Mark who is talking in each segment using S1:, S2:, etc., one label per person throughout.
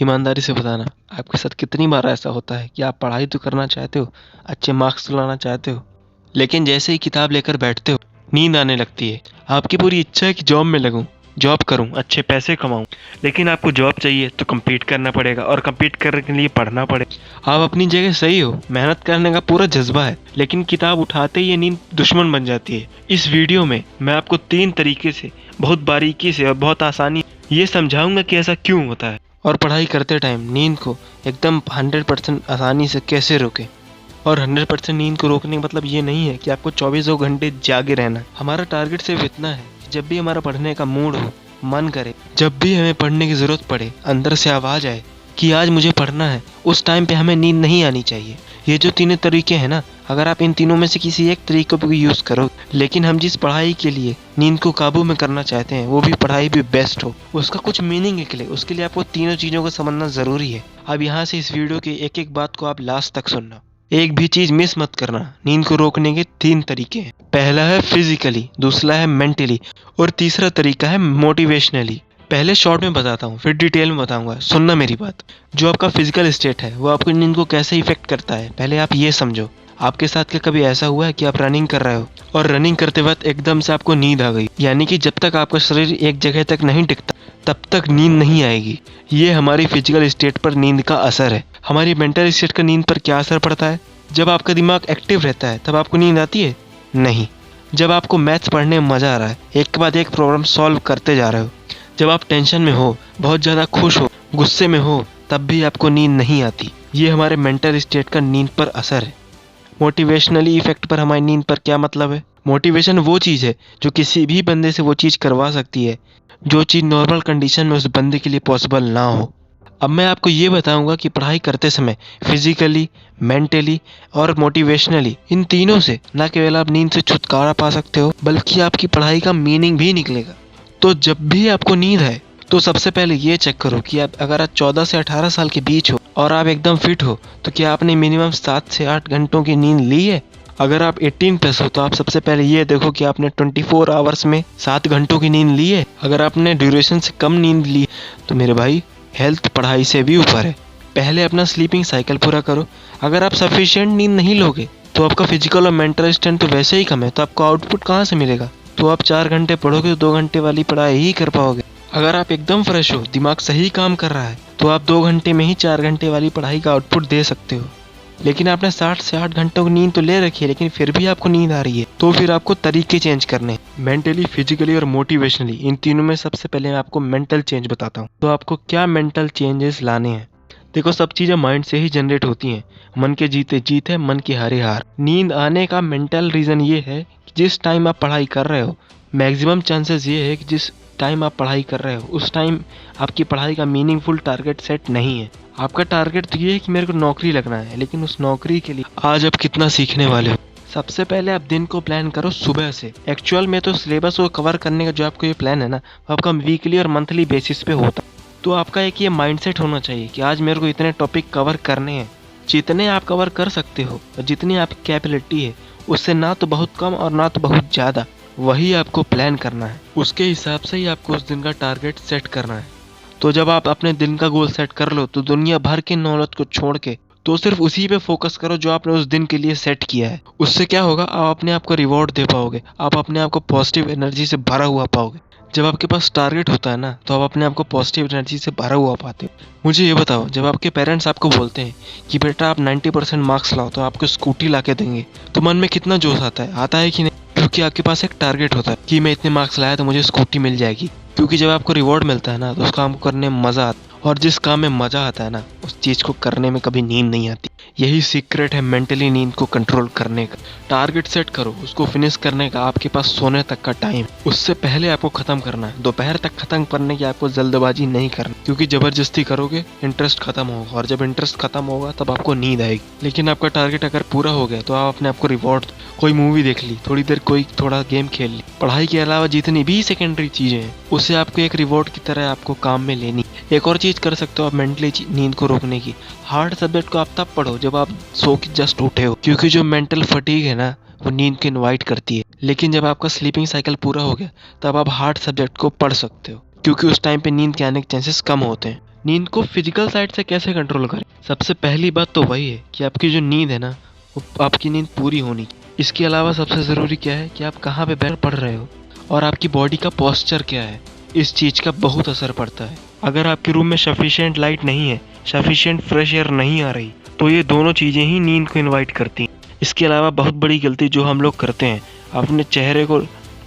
S1: ईमानदारी से बताना, आपके साथ कितनी बार ऐसा होता है कि आप पढ़ाई तो करना चाहते हो, अच्छे मार्क्स तो लाना चाहते हो, लेकिन जैसे ही किताब लेकर बैठते हो, नींद आने लगती है। आपकी पूरी इच्छा है कि जॉब में लगूं, जॉब करूं, अच्छे पैसे कमाऊं, लेकिन आपको जॉब चाहिए तो कम्पीट करना पड़ेगा और कम्पीट करने के लिए पढ़ना पड़ेगा। आप अपनी जगह सही हो, मेहनत करने का पूरा जज्बा है, लेकिन किताब उठाते ही ये नींद दुश्मन बन जाती है। इस वीडियो में मैं आपको 3 तरीके से, बहुत बारीकी से और बहुत आसानी ये समझाऊंगा कि ऐसा क्यों होता है, और पढ़ाई करते टाइम नींद को एकदम 100% आसानी से कैसे रोकें। और 100% नींद को रोकने का मतलब ये नहीं है कि आपको 24 घंटे जागे रहना है। हमारा टारगेट सिर्फ इतना है कि जब भी हमारा पढ़ने का मूड हो, मन करे, जब भी हमें पढ़ने की ज़रूरत पड़े, अंदर से आवाज़ आए कि आज मुझे पढ़ना है, उस टाइम पे हमें नींद नहीं आनी चाहिए। ये जो तीनों तरीके हैं ना, अगर आप इन तीनों में से किसी एक तरीके को भी यूज़ करो, लेकिन हम जिस पढ़ाई के लिए नींद को काबू में करना चाहते हैं, वो भी पढ़ाई भी बेस्ट हो, उसका कुछ मीनिंग निकले, उसके लिए आपको तीनों चीज़ों को समझना ज़रूरी है। अब यहाँ से इस वीडियो के एक एक बात को आप लास्ट तक सुनना, एक भी चीज मिस मत करना। नींद को रोकने के 3 तरीके हैं। पहला है फिजिकली, दूसरा है मेंटली और तीसरा तरीका है मोटिवेशनली। पहले शॉर्ट में बताता हूँ, फिर डिटेल में बताऊंगा, सुनना मेरी बात। जो आपका फिजिकल स्टेट है वो आपकी नींद को कैसे इफेक्ट करता है, पहले आप ये समझो। आपके साथ क्या कभी ऐसा हुआ है कि आप रनिंग कर रहे हो और रनिंग करते वक्त एकदम से आपको नींद आ गई, यानी कि जब तक आपका शरीर एक जगह तक नहीं टिकता तब तक नींद नहीं आएगी। ये हमारी फिजिकल स्टेट पर नींद का असर है। हमारी मेंटल स्टेट का नींद पर क्या असर पड़ता है? जब आपका दिमाग एक्टिव रहता है तब आपको नींद आती है? नहीं। जब आपको मैथ्स पढ़ने में मजा आ रहा है, एक के बाद एक प्रॉब्लम सॉल्व करते जा रहे हो, जब आप टेंशन में हो, बहुत ज़्यादा खुश हो, गुस्से में हो, तब भी आपको नींद नहीं आती। ये हमारे मेंटल स्टेट का नींद पर असर है। मोटिवेशनली इफेक्ट पर हमारी नींद पर क्या मतलब है? मोटिवेशन वो चीज़ है जो किसी भी बंदे से वो चीज़ करवा सकती है जो चीज़ नॉर्मल कंडीशन में उस बंदे के लिए पॉसिबल ना हो। अब मैं आपको ये बताऊंगा कि पढ़ाई करते समय फिजिकली, मेंटली और मोटिवेशनली, इन तीनों से न केवल आप नींद से छुटकारा पा सकते हो, बल्कि आपकी पढ़ाई का मीनिंग भी निकलेगा। तो जब भी आपको नींद है तो सबसे पहले ये चेक करो कि आप अगर आप 14 से 18 साल के बीच हो और आप एकदम फिट हो, तो क्या आपने मिनिमम 7 से 8 घंटों की नींद ली है? अगर आप 18+ हो तो आप सबसे पहले ये देखो कि आपने 24 आवर्स में 7 घंटों की नींद ली है। अगर आपने ड्यूरेशन से कम नींद ली तो मेरे भाई, हेल्थ पढ़ाई से भी ऊपर है। पहले अपना स्लीपिंग साइकिल पूरा करो। अगर आप सफिशिएंट नींद नहीं लोगे तो आपका फिजिकल और मेंटल स्ट्रेंथ तो वैसे ही कम है, तो आपको आउटपुट कहाँ से मिलेगा? तो आप 4 घंटे पढ़ोगे तो 2 घंटे वाली पढ़ाई ही कर पाओगे। अगर आप एकदम फ्रेश हो, दिमाग सही काम कर रहा है, तो आप 2 घंटे में ही 4 घंटे वाली पढ़ाई का आउटपुट दे सकते हो। लेकिन आपने 7 से 8 घंटों की नींद तो ले रखी है, लेकिन फिर भी आपको नींद आ रही है, तो फिर आपको तरीके चेंज करने हैं। मेंटली, फिजिकली और मोटिवेशनली, इन तीनों में सबसे पहले मैं आपको मेंटल चेंज बताता हूँ। तो आपको क्या मेंटल चेंजेस लाने हैं? देखो, सब चीज़ें माइंड से ही जनरेट होती हैं। मन के जीते जीत है, मन की हारे हार। नींद आने का मेंटल रीज़न ये है कि जिस टाइम आप पढ़ाई कर रहे हो, मैक्सिमम चांसेस ये है कि जिस टाइम आप पढ़ाई कर रहे हो उस टाइम आपकी पढ़ाई का मीनिंगफुल टारगेट सेट नहीं है। आपका टारगेट तो ये है कि मेरे को नौकरी लगना है, लेकिन उस नौकरी के लिए आज आप कितना सीखने वाले हो? सबसे पहले आप दिन को प्लान करो सुबह से। एक्चुअल में तो सिलेबस को कवर करने का जो आपको ये प्लान है ना, वो आपका वीकली और मंथली बेसिस पे होता है। तो आपका एक ये माइंडसेट होना चाहिए कि आज मेरे को इतने टॉपिक कवर करने हैं। जितने आप कवर कर सकते हो और जितनी आपकी कैपेबिलिटी है, उससे ना तो बहुत कम और ना तो बहुत ज़्यादा, वही आपको प्लान करना है। उसके हिसाब से ही आपको उस दिन का टारगेट सेट करना है। तो जब आप अपने दिन का गोल सेट कर लो तो दुनिया भर के नॉलेज को छोड़ के तो सिर्फ उसी पे फोकस करो जो आपने उस दिन के लिए सेट किया है। उससे क्या होगा, आप अपने आप को रिवॉर्ड दे पाओगे, आप अपने आप को पॉजिटिव एनर्जी से भरा हुआ पाओगे। जब आपके पास टारगेट होता है ना, तो आप अपने आप को पॉजिटिव एनर्जी से भरा हुआ पाते हो। मुझे ये बताओ, जब आपके पेरेंट्स आपको बोलते हैं कि बेटा आप 90% मार्क्स लाओ तो आपको स्कूटी ला के देंगे, तो मन में कितना जोश आता है? आता है कि नहीं? क्योंकि आपके पास एक टारगेट होता है कि मैं इतने मार्क्स लाया तो मुझे स्कूटी मिल जाएगी। क्योंकि जब आपको रिवॉर्ड मिलता है ना, तो उस काम को करने में मज़ा आता है, और जिस काम में मज़ा आता है ना, उस चीज़ को करने में कभी नींद नहीं आती। यही सीक्रेट है मेंटली नींद को कंट्रोल करने का। टारगेट सेट करो, उसको फिनिश करने का आपके पास सोने तक का टाइम, उससे पहले आपको ख़त्म करना है। दोपहर तक ख़त्म करने की आपको जल्दबाजी नहीं करनी, क्योंकि ज़बरदस्ती करोगे इंटरेस्ट ख़त्म होगा, और जब इंटरेस्ट ख़त्म होगा तब आपको नींद आएगी। लेकिन आपका टारगेट अगर पूरा हो गया तो आप अपने आप को रिवॉर्ड, कोई मूवी देख ली, थोड़ी देर कोई थोड़ा गेम खेल ली, पढ़ाई के अलावा जितनी भी सेकेंडरी चीज़ें हैं उसे आपको एक रिवॉर्ड की तरह आपको काम में लेनी। एक और चीज़ कर सकते हो आप मेंटली नींद को रोकने की। हार्ड सब्जेक्ट को आप तब पढ़ो जब आप सो के जस्ट उठे हो, क्योंकि जो मेंटल फटीग है ना, वो नींद को इनवाइट करती है। लेकिन जब आपका स्लीपिंग साइकिल पूरा हो गया तब आप हार्ड सब्जेक्ट को पढ़ सकते हो, क्योंकि उस टाइम पे नींद के आने के चांसेस कम होते हैं। नींद को फिजिकल साइड से कैसे कंट्रोल करें? सबसे पहली बात तो वही है कि आपकी जो नींद है ना, वो आपकी नींद पूरी होनी चाहिए। इसके अलावा सबसे ज़रूरी क्या है कि आप कहाँ पे बैठ पढ़ रहे हो और आपकी बॉडी का पोस्चर क्या है। इस चीज़ का बहुत असर पड़ता है। अगर आपके रूम में सफिशिएंट लाइट नहीं है, सफिशिएंट फ्रेश एयर नहीं आ रही, तो ये दोनों चीज़ें ही नींद को इन्वाइट करती हैं। इसके अलावा बहुत बड़ी गलती जो हम लोग करते हैं, अपने चेहरे को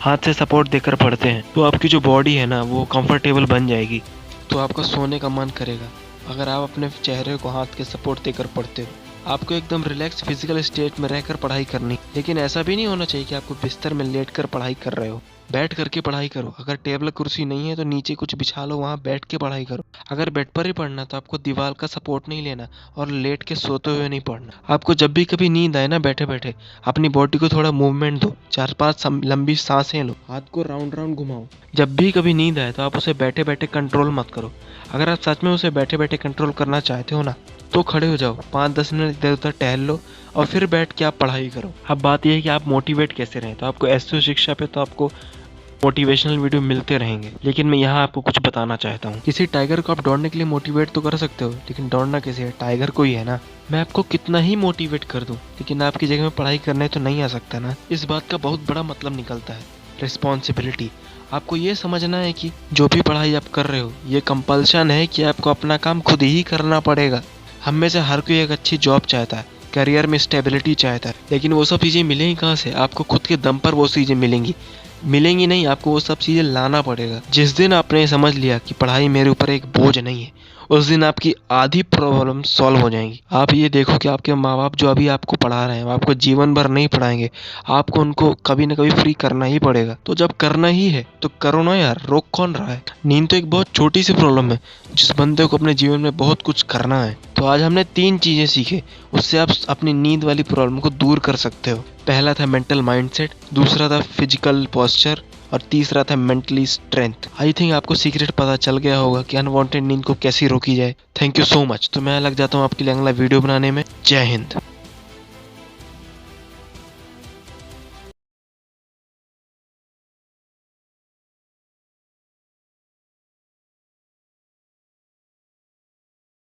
S1: हाथ से सपोर्ट देकर पढ़ते हैं, तो आपकी जो बॉडी है ना वो कंफर्टेबल बन जाएगी, तो आपका सोने का मन करेगा। अगर आप अपने चेहरे को हाथ के सपोर्ट देकर पढ़ते हो, आपको एकदम रिलैक्स फिजिकल स्टेट में रहकर पढ़ाई करनी। लेकिन ऐसा भी नहीं होना चाहिए कि आपको बिस्तर में लेट कर पढ़ाई कर रहे हो। बैठ करके पढ़ाई करो। अगर टेबल कुर्सी नहीं है तो नीचे कुछ बिछा लो, वहाँ बैठ के पढ़ाई करो। अगर बेड पर ही पढ़ना तो आपको दीवार का सपोर्ट नहीं लेना और लेट के सोते हुए नहीं पढ़ना। आपको जब भी कभी नींद आए ना, बैठे बैठे अपनी बॉडी को थोड़ा मूवमेंट दो, 4-5 लंबी सांसें लो, हाथ को राउंड राउंड घुमाओ। जब भी कभी नींद आए तो आप उसे बैठे बैठे कंट्रोल मत करो। अगर आप सच में उसे बैठे बैठे कंट्रोल करना चाहते हो ना, तो खड़े हो जाओ, 5-10 मिनट इधर उधर टहल लो और फिर बैठ के आप पढ़ाई करो। अब बात यह है कि आप मोटिवेट कैसे रहें। तो आपको एसईओ शिक्षा पे तो आपको मोटिवेशनल वीडियो मिलते रहेंगे, लेकिन मैं यहाँ आपको कुछ बताना चाहता हूँ। किसी टाइगर को आप दौड़ने के लिए मोटिवेट तो कर सकते हो, लेकिन दौड़ना किसी है, टाइगर को ही है ना। मैं आपको कितना ही मोटिवेट कर दूँ, लेकिन आपकी जगह में पढ़ाई करने तो नहीं आ सकता ना। इस बात का बहुत बड़ा मतलब निकलता है रिस्पॉन्सिबिलिटी। आपको ये समझना है कि जो भी पढ़ाई आप कर रहे हो, ये कंपल्शन है कि आपको अपना काम खुद ही करना पड़ेगा। हम में से हर कोई एक अच्छी जॉब चाहता है, करियर में स्टेबिलिटी चाहता है, लेकिन वो सब चीज़ें मिलेंगी कहाँ से? आपको खुद के दम पर वो चीज़ें मिलेंगी नहीं, आपको वो सब चीज़ें लाना पड़ेगा। जिस दिन आपने समझ लिया कि पढ़ाई मेरे ऊपर एक बोझ नहीं है, उस दिन आपकी आधी प्रॉब्लम सॉल्व हो जाएंगी। आप ये देखो कि आपके माँ बाप जो अभी आपको पढ़ा रहे हैं, वो आपको जीवन भर नहीं पढ़ाएंगे, आपको उनको कभी ना कभी फ्री करना ही पड़ेगा। तो जब करना ही है तो करो ना यार, रोक कौन रहा है? नींद तो एक बहुत छोटी सी प्रॉब्लम है जिस बंदे को अपने जीवन में बहुत कुछ करना है। तो आज हमने 3 चीज़ें सीखे, उससे आप अपनी नींद वाली प्रॉब्लम को दूर कर सकते हो। पहला था मेंटल माइंडसेट, दूसरा था फिजिकल पोस्चर और तीसरा था मेंटली स्ट्रेंथ। आई थिंक आपको सीक्रेट पता चल गया होगा कि अनवांटेड नींद को कैसे रोकी जाए। Thank you so much. तो मैं लग जाता हूँ आपके लिए अगला वीडियो बनाने में। जय हिंद।